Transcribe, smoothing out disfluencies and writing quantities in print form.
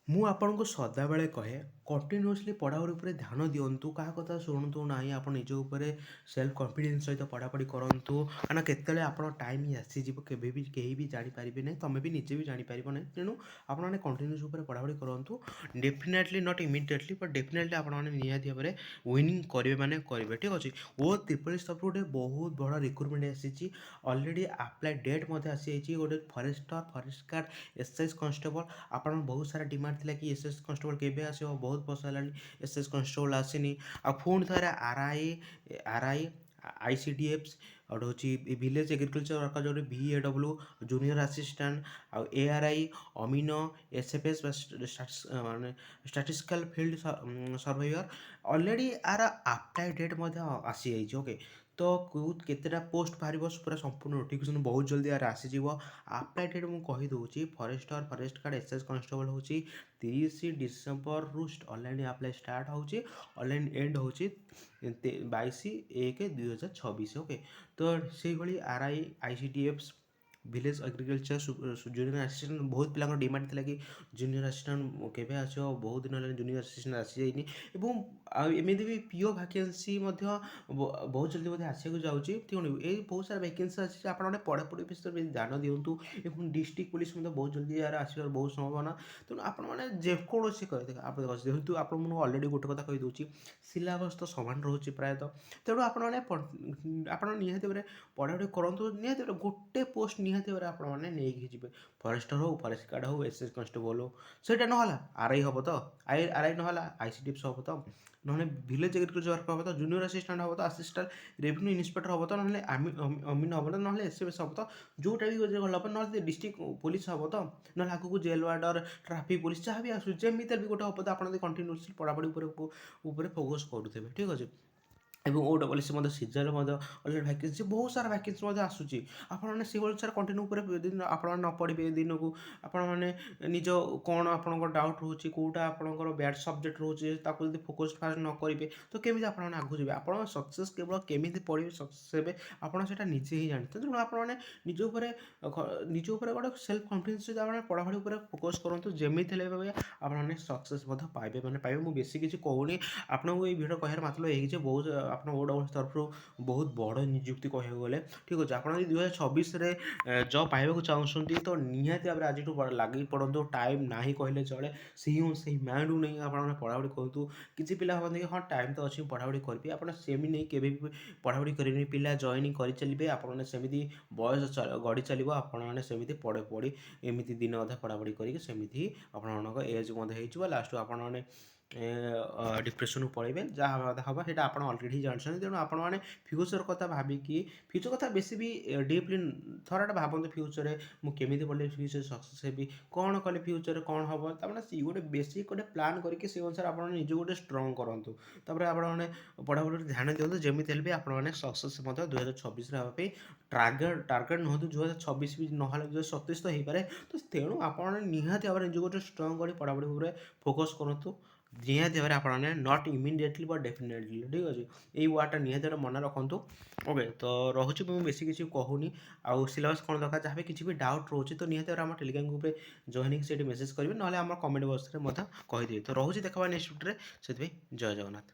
ମୁଁ ଆପଣଙ୍କୁ ସଦାବେଳେ କହେ କଣ୍ଟିନ୍ୟୁଅସଲି ପଢ଼ାପଢ଼ି ଉପରେ ଧ୍ୟାନ ଦିଅନ୍ତୁ। କାହା କଥା ଶୁଣନ୍ତୁ ନାହିଁ। ଆପଣ ନିଜ ଉପରେ ସେଲ୍ଫ କନଫିଡେନ୍ସ ସହିତ ପଢ଼ାପଢ଼ି କରନ୍ତୁ। କାରଣ କେତେବେଳେ ଆପଣ ଟାଇମ୍ ଆସିଯିବ କେବେ ବି କେହି ବି ଜାଣିପାରିବେ ନାହିଁ। ତମେ ବି ନିଜେ ବି ଜାଣିପାରିବ ନାହିଁ। ତେଣୁ ଆପଣମାନେ କଣ୍ଟିନ୍ୟୁଅସ୍ ଉପରେ ପଢ଼ାପଢ଼ି କରନ୍ତୁ। Definitely not immediately but definitely ଆପଣମାନେ ନିହାତି ଭାବରେ ୱିନିଂ କରିବେ ମାନେ କରିବେ। ଠିକ୍ ଅଛି। ଓ ତ୍ରିପଲ୍ ଏସ୍ ତରଫରୁ ଗୋଟେ ବହୁତ ବଡ଼ ରିକ୍ରୁଟମେଣ୍ଟ ଆସିଛି। ଅଲରେଡ଼ି ଆପ୍ଲାଏ ଡେଟ୍ ମଧ୍ୟ ଆସିଯାଇଛି। ଗୋଟେ forester, forest guard, SI constable. ଆପଣ ବହୁତ ସାରା ଡିମାଣ୍ଡ ଥିଲା କି ଏସ୍ଏସ୍ କନଷ୍ଟେବଳ କେବେ ଆସିବ, ବହୁତ ବର୍ଷ ହେଲାଣି ଏସ୍ଏସ୍ କନଷ୍ଟେବଳ ଆସିନି। ଆଉ ପୁଣି ଥରେ ଆର୍ଆଇ ଆଇସିଡିଏଫ୍ ଆଉ ହେଉଛି ଭିଲେଜ୍ ଏଗ୍ରିକଲଚର ୱାର୍କର ଯେଉଁଠି ଭିଏଡବ୍ଲ୍ୟୁ ଜୁନିୟର ଆସିଷ୍ଟାଣ୍ଟ ଆଉ ଏଆର୍ଆଇ ଅମିନ ଏସ୍ଏଫ୍ଏସ୍ ମାନେ ଷ୍ଟାଟିଷ୍ଟିକାଲ ଫିଲ୍ଡ ସର୍ଭେୟର ଅଲରେଡ଼ି ଆର ଆପ୍ଲାଏ ଡେଟ୍ ମଧ୍ୟ ଆସିଯାଇଛି। ଓକେ, ତ କେତେଟା ପୋଷ୍ଟ ବାହାରିବ ପୁରା ସମ୍ପୂର୍ଣ୍ଣ ନୋଟିଫିକେସନ୍ ବହୁତ ଜଲ୍ଦି ଆର ଆସିଯିବ। ଆପ୍ଲାଏ ଡେଟ୍ ମୁଁ କହିଦେଉଛି। Forester, forest guard, SS constable ହେଉଛି 30 ଡିସେମ୍ବରରୁ ଅନଲାଇନ୍ ଆପ୍ଲାଏ ଷ୍ଟାର୍ଟ ହେଉଛି। ଅନଲାଇନ୍ ଏଣ୍ଡ ହେଉଛି 22/1/2026। ଓକେ, ତ ସେଇଭଳି RI ICDF village agriculture junior assistant ବହୁତ ପିଲାଙ୍କର ଡିମାଣ୍ଡ ଥିଲା କି ଜୁନିୟର ଆସିଷ୍ଟାଣ୍ଟ କେବେ ଆସିବ, ବହୁତ ଦିନ ହେଲାଣି ଜୁନିୟର ଆସିଷ୍ଟାଣ୍ଟ ଆସିଯାଇନି। ଏବଂ ଆଉ ଏମିତି ବି ପିଓ ଭ୍ୟାକେନ୍ସି ମଧ୍ୟ ବହୁତ ଜଲ୍ଦି ମଧ୍ୟ ଆସିବାକୁ ଯାଉଛି। ତେଣୁ ଏଇ ବହୁତ ସାରା ଭ୍ୟାକେନ୍ସି ଆସିଛି। ଆପଣମାନେ ପଢ଼ାପଢ଼ି ବିଷୟରେ ଧ୍ୟାନ ଦିଅନ୍ତୁ। ଏବଂ ଡିଷ୍ଟ୍ରିକ୍ଟ ପୁଲିସ୍ ମଧ୍ୟ ବହୁତ ଜଲ୍ଦି ଏହାର ଆସିବାର ବହୁତ ସମ୍ଭାବନା। ତେଣୁ ଆପଣମାନେ ଯେକୌଣସି ଯେହେତୁ ଆପଣଙ୍କୁ ଅଲରେଡ଼ି ଗୋଟେ କଥା କହିଦେଉଛି, ସିଲାବସ୍ ତ ସମାନ ରହୁଛି ପ୍ରାୟତଃ। ତେଣୁ ଆପଣମାନେ ଆପଣ ନିହାତି ଭାବରେ ପଢ଼ାପଢ଼ି କରନ୍ତୁ। ନିହାତି ଭାବରେ ଗୋଟେ ପୋଷ୍ଟ ନିହାତି ଭାବରେ ଆପଣମାନେ ନେଇକି ଯିବେ। ଫରେଷ୍ଟର ହଉ, ଫରେଷ୍ଟ ଗାର୍ଡ଼ ହଉ, ଏସ୍ଏସ୍ କନଷ୍ଟେବଳ ହଉ। ସେଇଟା ନହେଲା ଆର୍ଆଇ ହେବ ତ, ଆର୍ଆଇ ନହେଲା ଆଇସିଡିଏଫ୍ ହେବ ତ, ନହେଲେ ଭିଲେଜ୍ ଏଗ୍ରିକଲଚର ୱାର୍କ ହେବ ତ, ଜୁନିୟର ଆସିଷ୍ଟାଣ୍ଟ ହେବ ତ, ଆସିଷ୍ଟାଣ୍ଟ ରେଭିନ୍ୟୁ ଇନ୍ସପେକ୍ଟର ହେବ ତ, ନହେଲେ ଅମିନ ହେବ ତ, ନହେଲେ ଏସ୍ଏଫ୍ଏସ୍ ହେବ ତ, ଯେଉଁଟା ବି ଗଲା ହେବ, ନହେଲେ ଡିଷ୍ଟ୍ରିକ୍ଟ ପୋଲିସ୍ ହେବ ତ, ନହେଲେ ଆଗକୁ ଜେଲ୍ ୱାର୍ଡ଼ର, ଟ୍ରାଫିକ୍ ପୋଲିସ୍ ଯାହା ବି ଆସୁଛି ଯେମିତି ବି ଗୋଟେ ହେବ ତ, ଆପଣ ଯଦି କଣ୍ଟିନ୍ୟୁଅସଲି ପଢ଼ାପଢ଼ି ଉପରେ ଫୋକସ୍ କରୁଥିବେ। ଠିକ୍ ଅଛି। ଏବଂ ଓଡବ୍ଲ୍ୟୁଏସି ମଧ୍ୟ ସିଜନରେ ମଧ୍ୟ ଅଲରେଡ଼ି ଭ୍ୟାକେନ୍ସି ବହୁତ ସାରା ଭ୍ୟାକେନ୍ସି ମଧ୍ୟ ଆସୁଛି। ଆପଣମାନେ ସେଇଭଳି ସାରା କଣ୍ଟିନ୍ୟୁ ଉପରେ ଆପଣମାନେ ନ ପଢ଼ିବେ ଦିନକୁ ଆପଣମାନେ ନିଜ କ'ଣ ଆପଣଙ୍କର ଡାଉଟ୍ ରହୁଛି, କେଉଁଟା ଆପଣଙ୍କର ବ୍ୟାଡ୍ ସବଜେକ୍ଟ ରହୁଛି, ତାକୁ ଯଦି ଫୋକସ୍ ଫାଷ୍ଟ ନ କରିବେ ତ କେମିତି ଆପଣମାନେ ଆଗକୁ ଯିବେ। ଆପଣ ସକ୍ସେସ୍ କେବଳ କେମିତି ପଢ଼ିବେ ସକ୍ସେସ୍ ହେବେ ଆପଣ ସେଇଟା ନିଜେ ହିଁ ଜାଣିଛନ୍ତି। ତେଣୁ ଆପଣମାନେ ନିଜ ଉପରେ ଗୋଟେ ସେଲ୍ଫ କନଫିଡେନ୍ସ ସହିତ ଆପଣ ପଢ଼ାପଢ଼ି ଉପରେ ଫୋକସ୍ କରନ୍ତୁ। ଯେମିତି ହେଲେ ବି ଆପଣମାନେ ସକ୍ସେସ୍ ମଧ୍ୟ ପାଇବେ ମାନେ ପାଇବେ। ମୁଁ ବେଶୀ କିଛି କହୁନି। ଆପଣଙ୍କୁ ଏଇ ଭିଡ଼ିଓ କହିବାର ମାତ୍ର ଏଇ ଯେ ବହୁତ ଆପଣ ଓଡବ୍ଲ୍ୟୁଏସି ତରଫରୁ ବହୁତ ବଡ଼ ନିଯୁକ୍ତି କହିବାକୁ ଗଲେ। ଠିକ୍ ଅଛି। ଆପଣ ଯଦି 2026ରେ ଜବ୍ ପାଇବାକୁ ଚାହୁଁଛନ୍ତି ତ ନିହାତି ଭାବରେ ଆଜିଠୁ ଲାଗି ପଡ଼ନ୍ତୁ। ଟାଇମ୍ ନାହିଁ କହିଲେ ଚଳେ। ସେଇ ମାଇଣ୍ଡକୁ ନେଇ ଆପଣମାନେ ପଢ଼ାପଢ଼ି କରନ୍ତୁ। କିଛି ପିଲା ଭାବନ୍ତି କି ହଁ ଟାଇମ୍ ତ ଅଛି ମୁଁ ପଢ଼ାପଢ଼ି କରିବି। ଆପଣ ସେମିତି ନେଇ କେବେ ବି ପଢ଼ାପଢ଼ି କରିବେନି। ପିଲା ଜଏନିଂ କରିଚାଲିବେ, ଆପଣମାନେ ସେମିତି ବୟସ ଗଡ଼ି ଚାଲିବ, ଆପଣମାନେ ସେମିତି ପଢ଼ି ଏମିତି ଦିନ ଅଧେ ପଢ଼ାପଢ଼ି କରିକି ସେମିତି ଆପଣମାନଙ୍କ ଏଜ୍ ମଧ୍ୟ ହେଇଯିବ। ଲାଷ୍ଟକୁ ଆପଣମାନେ ଡିପ୍ରେସନକୁ ପଳେଇବେ। ଯାହା ହେବା କଥା ହେବ ସେଇଟା ଆପଣ ଅଲରେଡ଼ି ଜାଣିଛନ୍ତି। ତେଣୁ ଆପଣମାନେ ଫ୍ୟୁଚର୍ କଥା ଭାବିକି ଫ୍ୟୁଚର୍ କଥା ବେଶୀ ବି ଡିପ୍ଲି ଥରଟା ଭାବନ୍ତୁ ଫ୍ୟୁଚର୍ରେ ମୁଁ କେମିତି ପଢ଼ିଲେ ଫ୍ୟୁଚର୍ ସକ୍ସେସ୍ ହେବି, କ'ଣ କଲେ ଫ୍ୟୁଚର୍ରେ କ'ଣ ହେବ। ତାମାନେ ଗୋଟେ ବେସିକ୍ ଗୋଟେ ପ୍ଲାନ୍ କରିକି ସେଇ ଅନୁସାରେ ଆପଣ ନିଜକୁ ଗୋଟେ ଷ୍ଟ୍ରଙ୍ଗ କରନ୍ତୁ। ତାପରେ ଆପଣମାନେ ପଢ଼ାପଢ଼ିରେ ଧ୍ୟାନ ଦିଅନ୍ତୁ। ଯେମିତି ହେଲେ ବି ଆପଣମାନେ ସକ୍ସେସ୍ ମଧ୍ୟ 2026ରେ ହେବା ପାଇଁ ଟାର୍ଗେଟ୍ ନୁହନ୍ତୁ। 2026 ବି ନହେଲେ 2027 ତ ହେଇପାରେ। ତ ତେଣୁ ଆପଣମାନେ ନିହାତି ଭାବରେ ନିଜକୁ ଗୋଟେ ଷ୍ଟ୍ରଙ୍ଗ କରି ପଢ଼ାପଢ଼ି ଉପରେ ଫୋକସ୍ କରନ୍ତୁ। ନିହାତି ଭାବରେ ଆପଣମାନେ ନଟ୍ ଇମିଡ଼ିଏଟଲି ବଟ୍ ଡେଫିନେଟଲି। ଠିକ୍ ଅଛି। ଏଇ ୱାର୍ଡ଼ଟା ନିହାତି ଭାବରେ ମନେ ରଖନ୍ତୁ। ଓକେ, ତ ରହୁଛି। ମୁଁ ବେଶୀ କିଛି କହୁନି। ଆଉ ସିଲାବସ୍ କ'ଣ ଦରକାର ଯାହା ବି କିଛି ବି ଡାଉଟ୍ ରହୁଛି ତ ନିହାତି ଭାବରେ ଆମ ଟେଲିଗ୍ରାମ ଗ୍ରୁପ୍ରେ ଜଏନ୍ ହେଇକି ସେଇଠି ମେସେଜ୍ କରିବେ, ନହେଲେ ଆମ କମେଣ୍ଟ ବକ୍ସରେ ମଧ୍ୟ କହିଦେବେ। ତ ରହୁଛି। ଦେଖା ହେବା ନେକ୍ସଟ ଭିଡ଼ିଓରେ। ସେଥିପାଇଁ ଜୟ ଜଗନ୍ନାଥ।